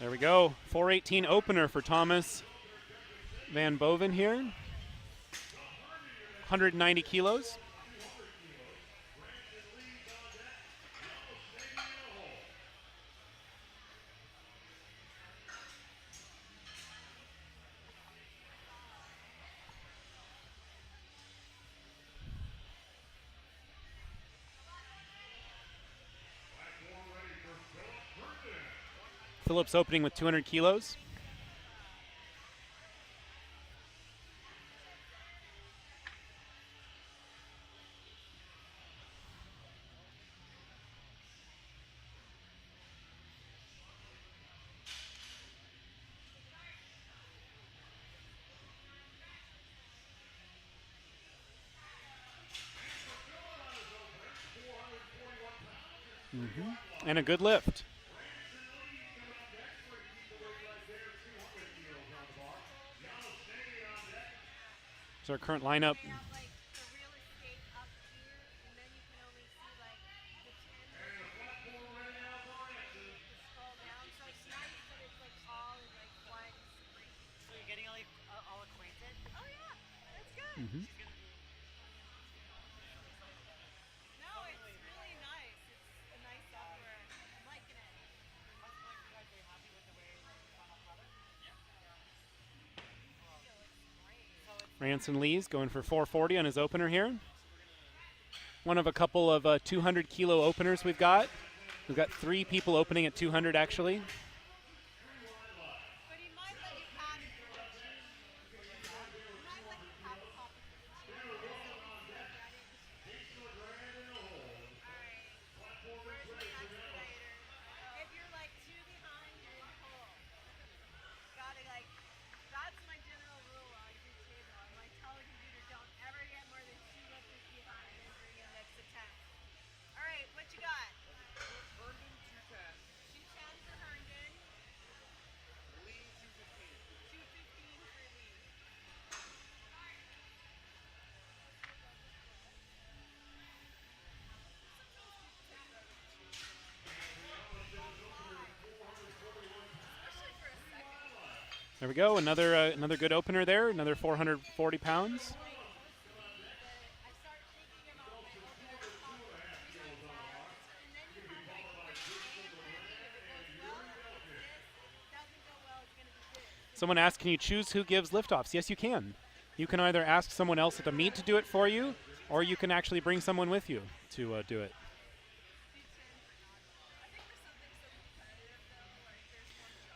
There we go. 418 opener for Thomas Van Boven here. 190 kilos. Phillips opening with 200 kilos. And a good lift. So our current lineup. Mm-hmm. Ranson Lee's going for 440 on his opener here. One of a couple of 200 kilo openers we've got. We've got 3 people opening at 200 actually. There we go, another good opener there, another 440 pounds. Someone asked, can you choose who gives liftoffs? Yes, you can. You can either ask someone else at the meet to do it for you, or you can actually bring someone with you to do it.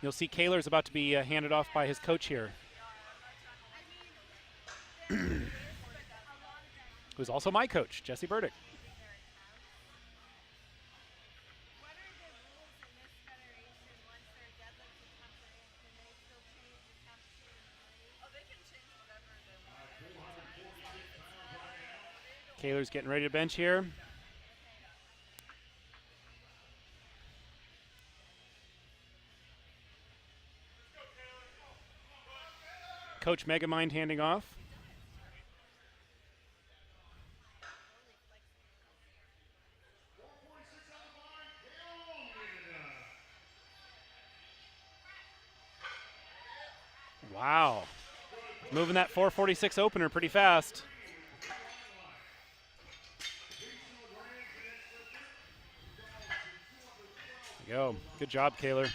You'll see Kaler's about to be handed off by his coach here, who's also my coach, Jesse Burdick. Kaler's getting ready to bench here. Coach Megamind handing off. Wow. Moving that 446 opener pretty fast. There you go. Good job, Kaler.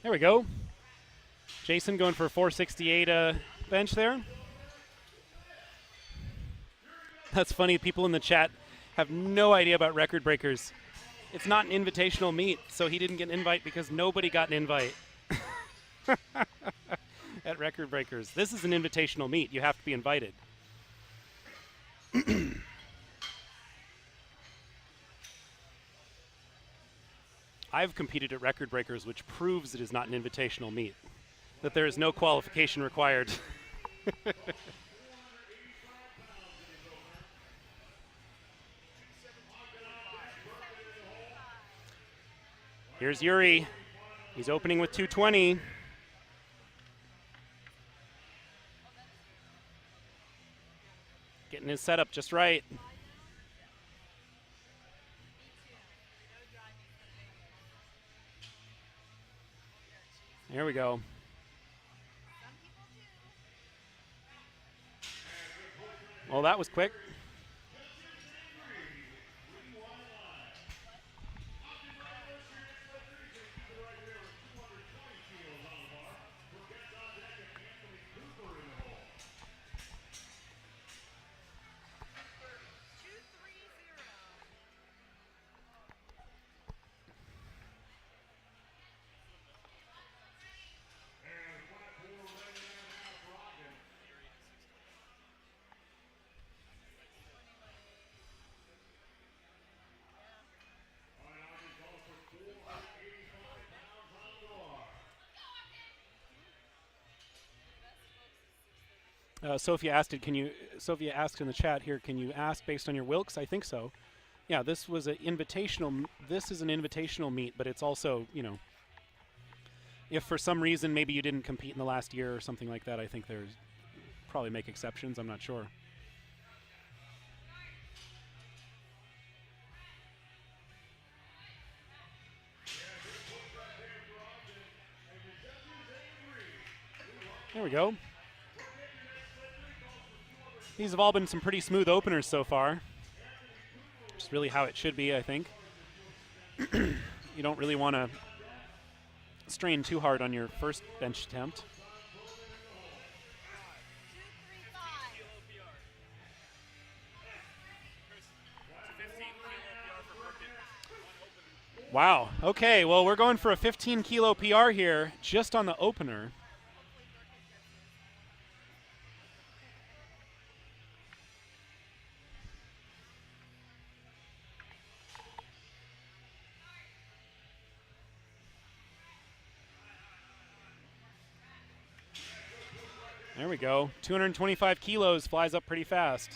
There we go. Jason going for 468 bench there. That's funny. People in the chat have no idea about record breakers. It's not an invitational meet, so he didn't get an invite because nobody got an invite at record breakers. This is an invitational meet. You have to be invited. I've competed at record breakers, which proves it is not an invitational meet, that there is no qualification required. Here's Yuri. He's opening with 220. Getting his setup just right. There we go. Well, that was quick. Sophia asked it. Sophia asked in the chat here. Can you ask based on your Wilks? I think so. Yeah, this was an invitational. This is an invitational meet, but it's also, if for some reason maybe you didn't compete in the last year or something like that, I think there's probably make exceptions. I'm not sure. There we go. These have all been some pretty smooth openers so far. Just really how it should be, I think. You don't really want to strain too hard on your first bench attempt. Wow. Okay, well, we're going for a 15 kilo PR here just on the opener. There we go. 225 kilos flies up pretty fast.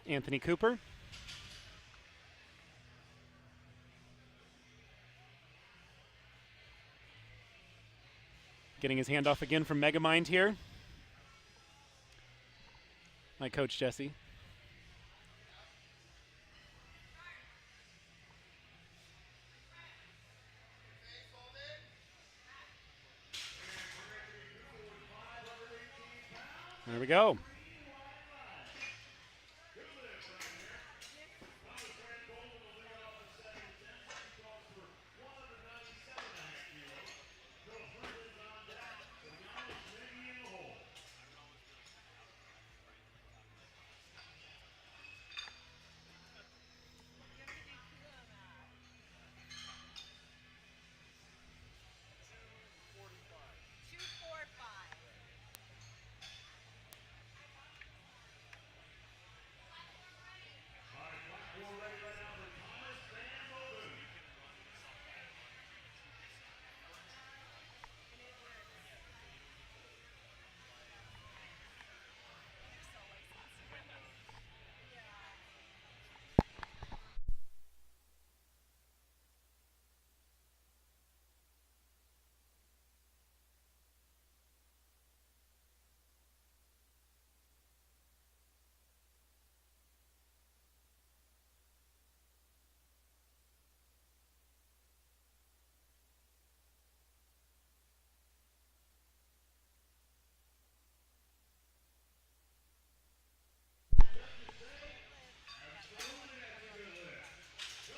Anthony Cooper. Getting his handoff again from Megamind here. My coach, Jesse. There we go.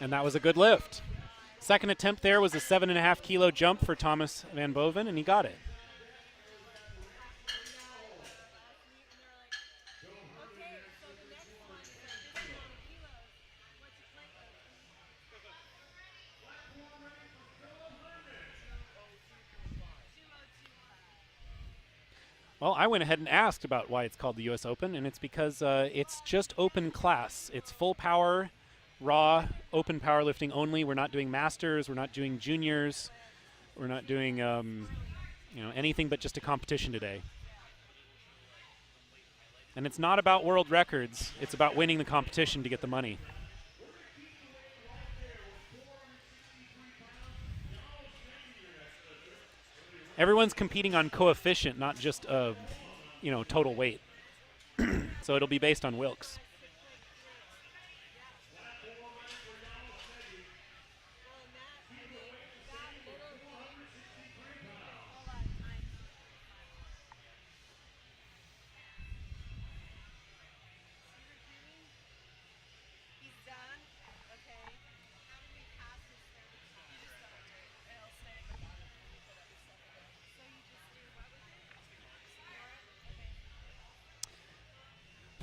And that was a good lift. Second attempt there was a 7.5 kilo jump for Thomas Van Boven, and he got it. Well, I went ahead and asked about why it's called the U.S. Open, and it's because it's just open class. It's full power, raw, open powerlifting only. We're not doing masters. We're not doing juniors. We're not doing anything but just a competition today. And it's not about world records. It's about winning the competition to get the money. Everyone's competing on coefficient, not just total weight. So it'll be based on Wilks.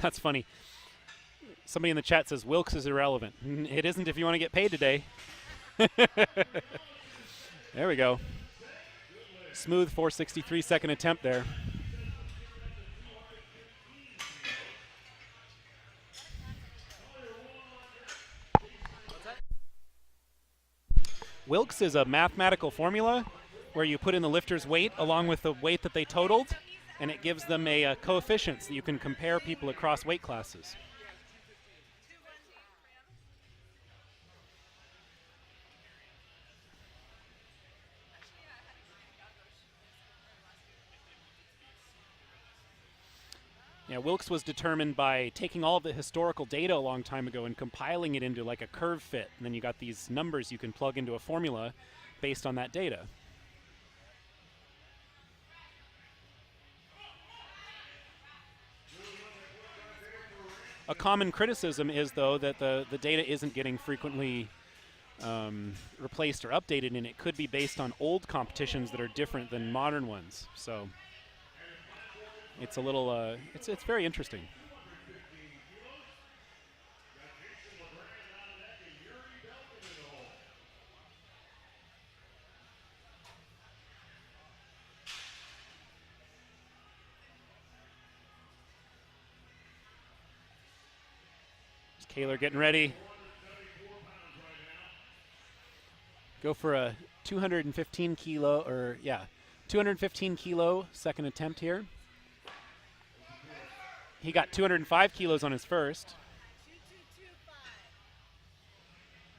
That's funny. Somebody in the chat says Wilks is irrelevant. It isn't if you want to get paid today. There we go. Smooth 463 second attempt there. Wilks is a mathematical formula where you put in the lifter's weight along with the weight that they totaled, and it gives them a coefficient so you can compare people across weight classes. Yeah, Wilks was determined by taking all of the historical data a long time ago and compiling it into like a curve fit, and then you got these numbers you can plug into a formula based on that data. A common criticism is, though, that the data isn't getting frequently replaced or updated, and it could be based on old competitions that are different than modern ones. So it's a little, it's very interesting. Kaler getting ready. Go for a 215 kilo, 215 kilo second attempt here. He got 205 kilos on his first.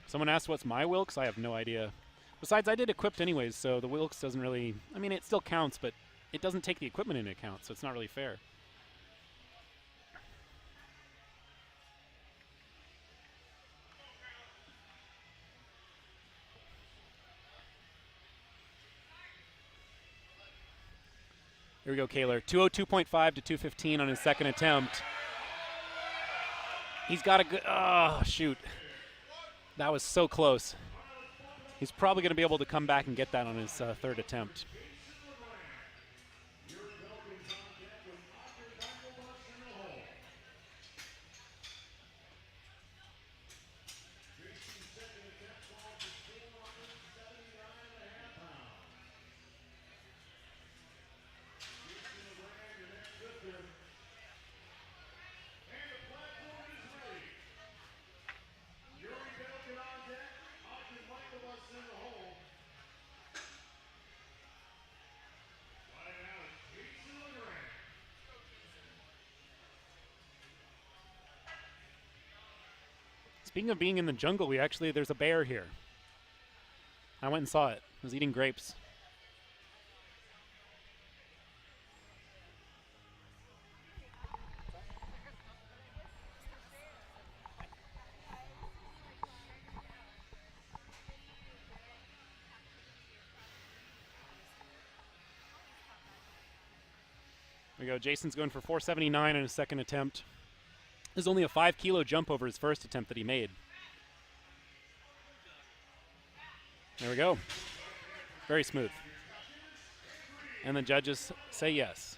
Someone asked what's my Wilks? I have no idea. Besides, I did equipped anyways, so the Wilks doesn't really, I mean, it still counts, but it doesn't take the equipment into account, so it's not really fair. Here we go, Kaler. 202.5 to 215 on his second attempt. He's got a good, oh, shoot. That was so close. He's probably going to be able to come back and get that on his third attempt. Speaking of being in the jungle, there's a bear here. I went and saw it. It was eating grapes. There we go. Jason's going for 479 on his second attempt. There's only a 5 kilo jump over his first attempt that he made. There we go. Very smooth. And the judges say yes.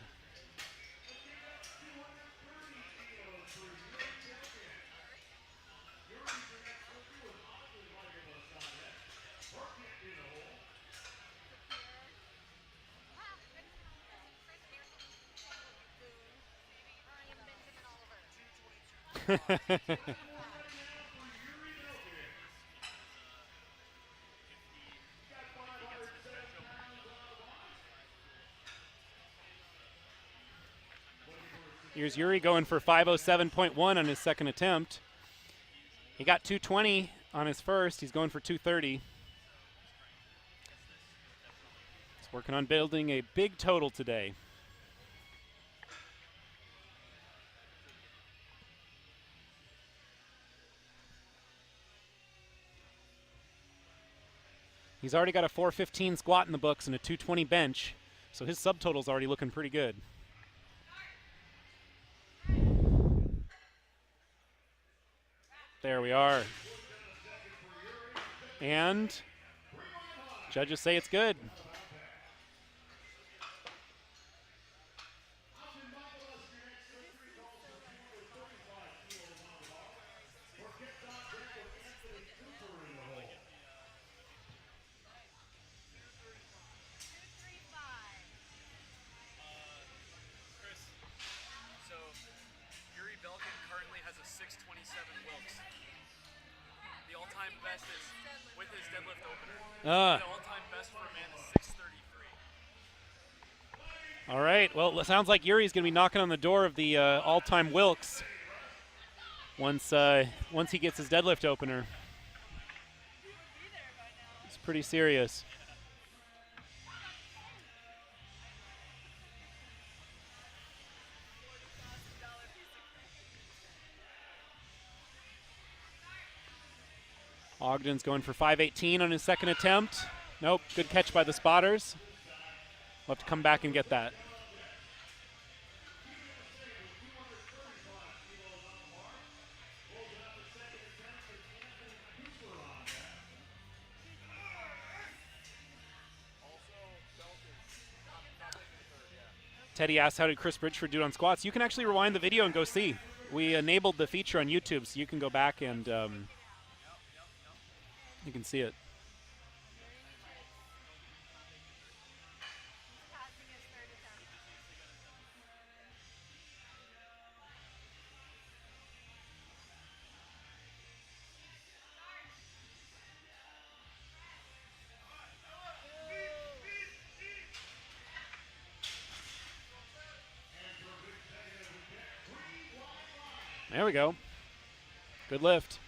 Here's Yuri going for 507.1 on his second attempt. He got 220 on his first. He's going for 230. He's working on building a big total today. He's already got a 415 squat in the books and a 220 bench, so his subtotal's already looking pretty good. There we are. And judges say it's good. Currently has a 627 Wilks. The all-time best is with his deadlift opener. The all-time best for a man is 633. All right. Well, it sounds like Yuri's going to be knocking on the door of the all-time Wilks once he gets his deadlift opener. It's pretty serious. Ogden's going for 518 on his second attempt. Nope, good catch by the spotters. We'll have to come back and get that. Teddy asked, how did Chris Bridgeford do on squats? You can actually rewind the video and go see. We enabled the feature on YouTube, so you can go back and you can see it. There we go. Good lift.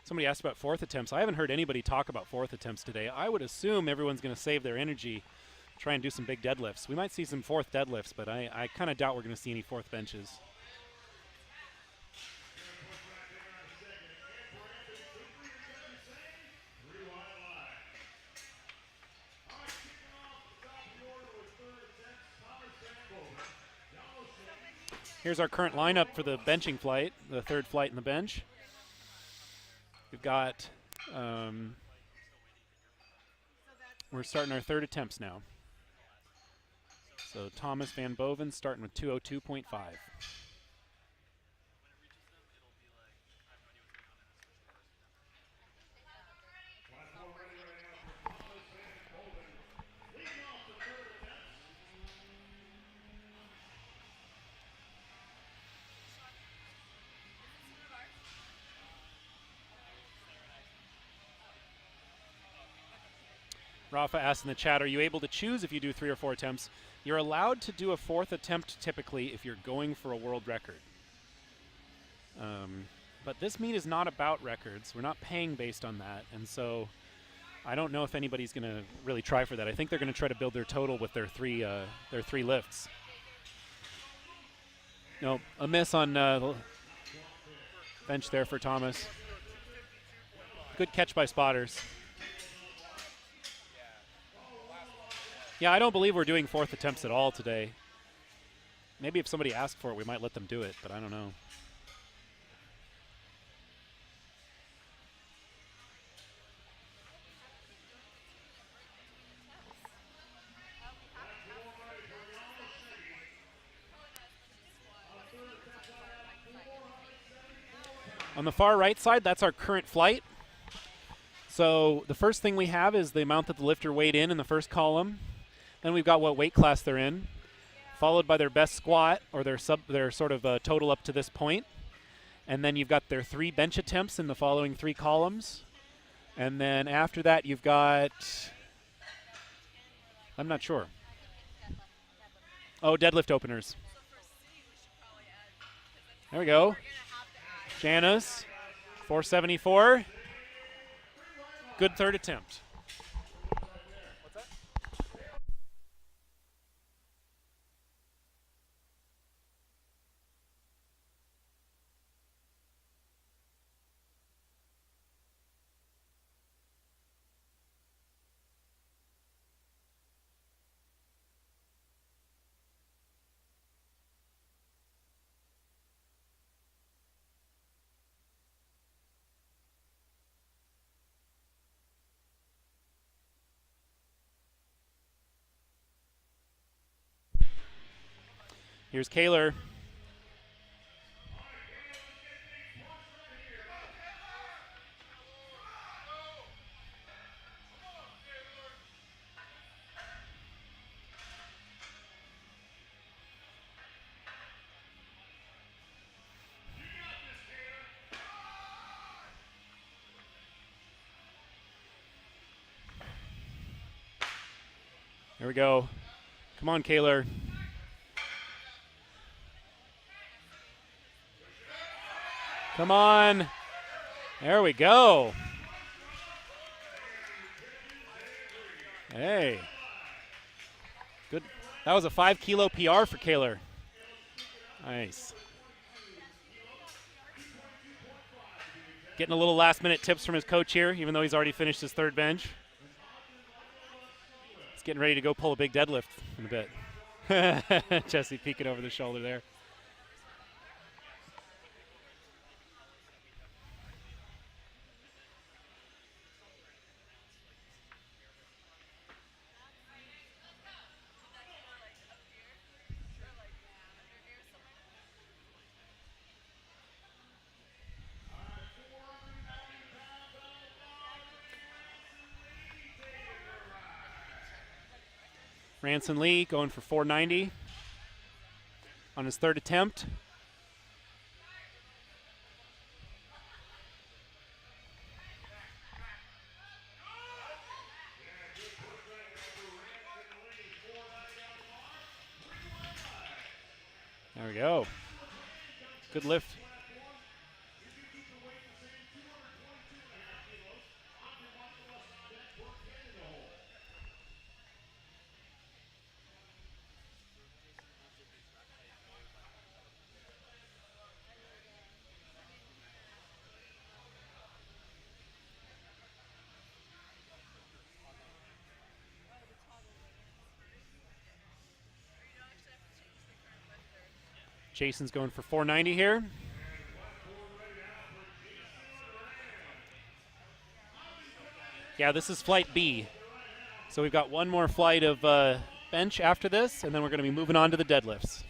Somebody asked about fourth attempts. I haven't heard anybody talk about fourth attempts today. I would assume everyone's going to save their energy, try and do some big deadlifts. We might see some fourth deadlifts, but I kind of doubt we're going to see any fourth benches. Here's our current lineup for the benching flight, the third flight in the bench. We've got, we're starting our third attempts now. So Thomas Van Boven starting with 202.5. Rafa asked in the chat, are you able to choose if you do 3 or 4 attempts? You're allowed to do a 4th attempt typically if you're going for a world record. But this meet is not about records. We're not paying based on that. And so I don't know if anybody's going to really try for that. I think they're going to try to build their total with their three lifts. No, a miss on the bench there for Thomas. Good catch by spotters. Yeah, I don't believe we're doing 4th attempts at all today. Maybe if somebody asked for it, we might let them do it, but I don't know. On the far right side, that's our current flight. So the first thing we have is the amount that the lifter weighed in the first column. Then we've got what weight class they're in, followed by their best squat or their sort of total up to this point. And then you've got their 3 bench attempts in the following 3 columns. And then after that, you've got, I'm not sure. Oh, deadlift openers. There we go. Janice, 474. Good 3rd attempt. What's that? Here's Kaler. Here we go. Come on, Kaler. Come on. There we go. Hey. Good. That was a 5 kilo PR for Kaler. Nice. Getting a little last minute tips from his coach here, even though he's already finished his 3rd bench. He's getting ready to go pull a big deadlift in a bit. Jesse peeking over the shoulder there. Ranson Lee going for 490 on his 3rd attempt. There we go. Good lift. Jason's going for 490 here. Yeah, this is flight B. So we've got one more flight of bench after this, and then we're going to be moving on to the deadlifts.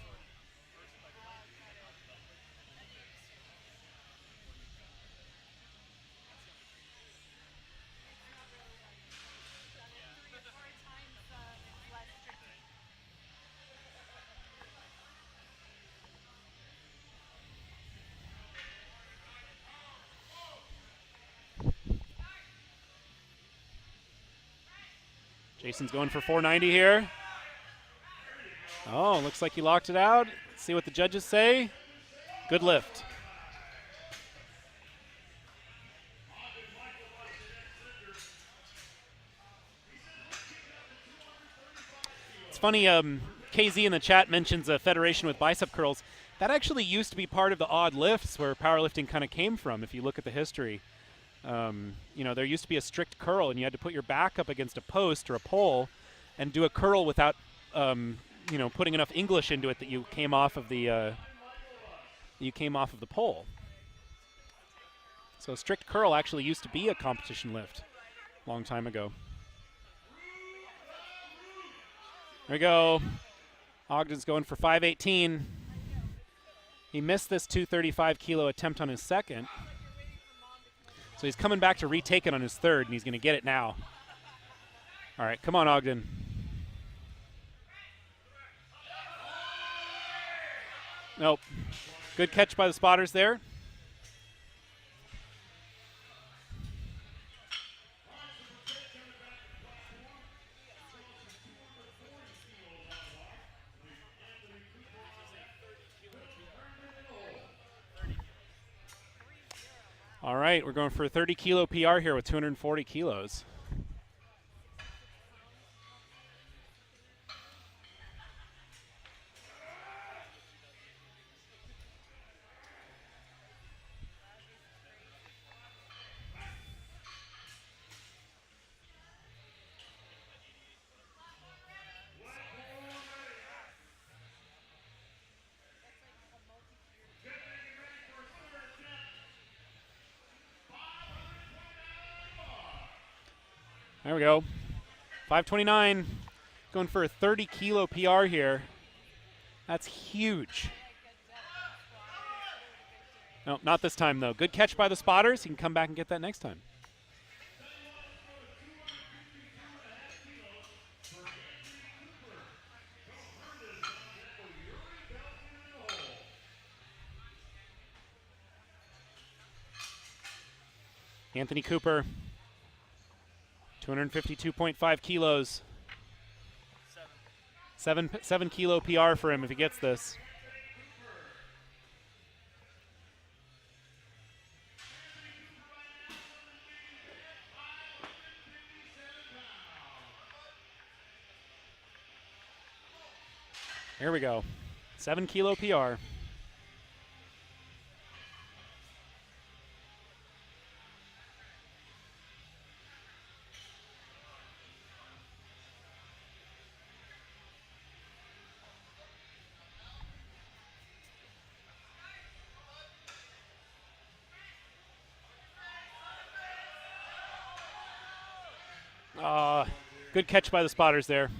Jason's going for 490 here. Oh, looks like he locked it out. Let's see what the judges say. Good lift. It's funny, KZ in the chat mentions a federation with bicep curls. That actually used to be part of the odd lifts where powerlifting kind of came from, if you look at the history. There used to be a strict curl, and you had to put your back up against a post or a pole and do a curl without, putting enough English into it that you came off of the pole. So strict curl actually used to be a competition lift a long time ago. There we go. Ogden's going for 518. He missed this 235 kilo attempt on his second. So he's coming back to retake it on his third, and he's going to get it now. All right, come on, Ogden. Nope. Good catch by the spotters there. All right, we're going for a 30 kilo PR here with 240 kilos. There we go. 529, going for a 30 kilo PR here. That's huge. No, not this time though. Good catch by the spotters. He can come back and get that next time. Anthony Cooper, 252.5 kilos. 7 kilo PR for him if he gets this. Here we go. 7 kilo PR. Good catch by the spotters there.